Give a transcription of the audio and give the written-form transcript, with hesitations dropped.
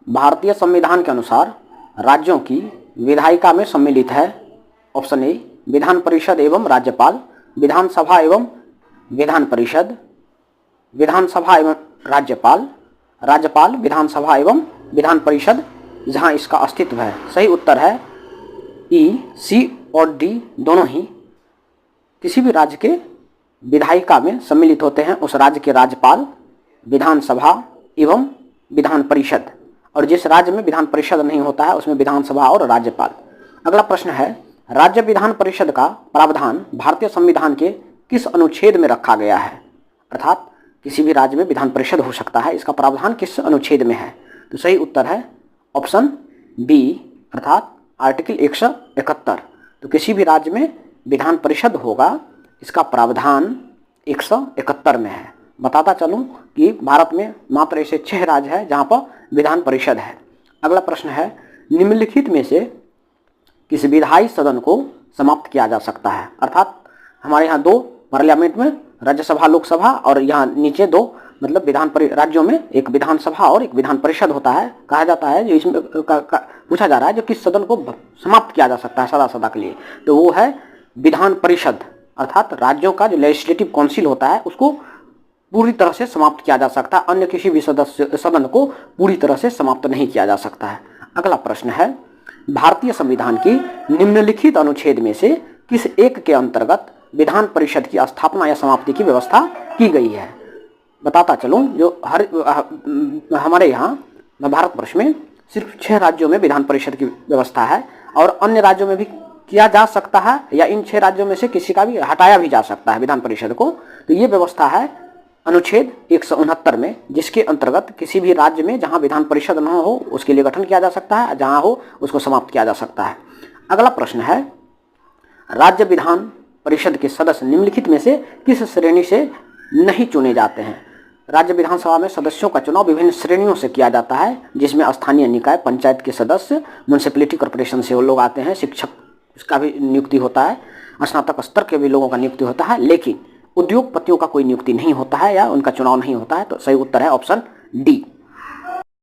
भारतीय संविधान के अनुसार राज्यों की विधायिका में सम्मिलित है? ऑप्शन ए विधान परिषद एवं राज्यपाल, विधानसभा एवं विधान परिषद, विधानसभा एवं राज्यपाल, राज्यपाल, विधानसभा एवं विधान परिषद, जहां इसका अस्तित्व है। सही उत्तर है ई, सी और डी दोनों ही किसी भी राज्य के विधायिका में सम्मिलित होते हैं उस राज्य के राज्यपाल, विधानसभा एवं विधान परिषद, और जिस राज्य में विधान परिषद नहीं होता है उसमें विधानसभा और राज्यपाल। अगला प्रश्न है, राज्य विधान परिषद का प्रावधान भारतीय संविधान के किस अनुच्छेद में रखा गया है? अर्थात किसी भी राज्य में विधान परिषद हो सकता है, इसका प्रावधान किस अनुच्छेद में है? तो सही उत्तर है ऑप्शन बी, अर्थात आर्टिकल 171। तो किसी भी राज्य में विधान परिषद होगा, इसका प्रावधान 171 में है। बताता चलूं कि भारत में मात्र ऐसे 6 राज्य हैं जहां पर विधान परिषद है। अगला प्रश्न है, निम्नलिखित में से किस विधायी सदन को समाप्त किया जा सकता है? अर्थात हमारे यहाँ 2 पार्लियामेंट में राज्यसभा लोकसभा और यहाँ नीचे 2 मतलब राज्यों में एक विधानसभा और एक विधान परिषद होता है। कहा जाता है जो इसमें पूछा जा रहा है जो किस सदन को समाप्त किया जा सकता है सदा सदा के लिए, तो वो है विधान परिषद। अर्थात राज्यों का जो लेजिस्लेटिव काउंसिल होता है उसको पूरी तरह से समाप्त किया जा सकता है, अन्य किसी भी सदन को पूरी तरह से समाप्त नहीं किया जा सकता है। अगला प्रश्न है, भारतीय संविधान की निम्नलिखित अनुच्छेद में से किस एक के अंतर्गत विधान परिषद की स्थापना या समाप्ति की व्यवस्था की गई है? बताता चलूं जो हमारे यहाँ भारतवर्ष में सिर्फ 6 राज्यों में विधान परिषद की व्यवस्था है और अन्य राज्यों में भी किया जा सकता है या इन 6 राज्यों में से किसी का भी हटाया भी जा सकता है विधान परिषद को। तो ये व्यवस्था है अनुच्छेद 169 में, जिसके अंतर्गत किसी भी राज्य में जहां विधान परिषद न हो उसके लिए गठन किया जा सकता है, जहां हो उसको समाप्त किया जा सकता है। अगला प्रश्न है, राज्य विधान परिषद के सदस्य निम्नलिखित में से किस श्रेणी से नहीं चुने जाते हैं? राज्य विधानसभा में सदस्यों का चुनाव विभिन्न श्रेणियों से किया जाता है, जिसमें स्थानीय निकाय, पंचायत के सदस्य, म्युनिसिपैलिटी कॉर्पोरेशन से वो लोग आते हैं, शिक्षक इसका भी नियुक्ति होता है, स्नातक स्तर के भी लोगों का नियुक्ति होता है, लेकिन उद्योगपतियों का कोई नियुक्ति नहीं होता है या उनका चुनाव नहीं होता है। तो सही उत्तर है ऑप्शन डी।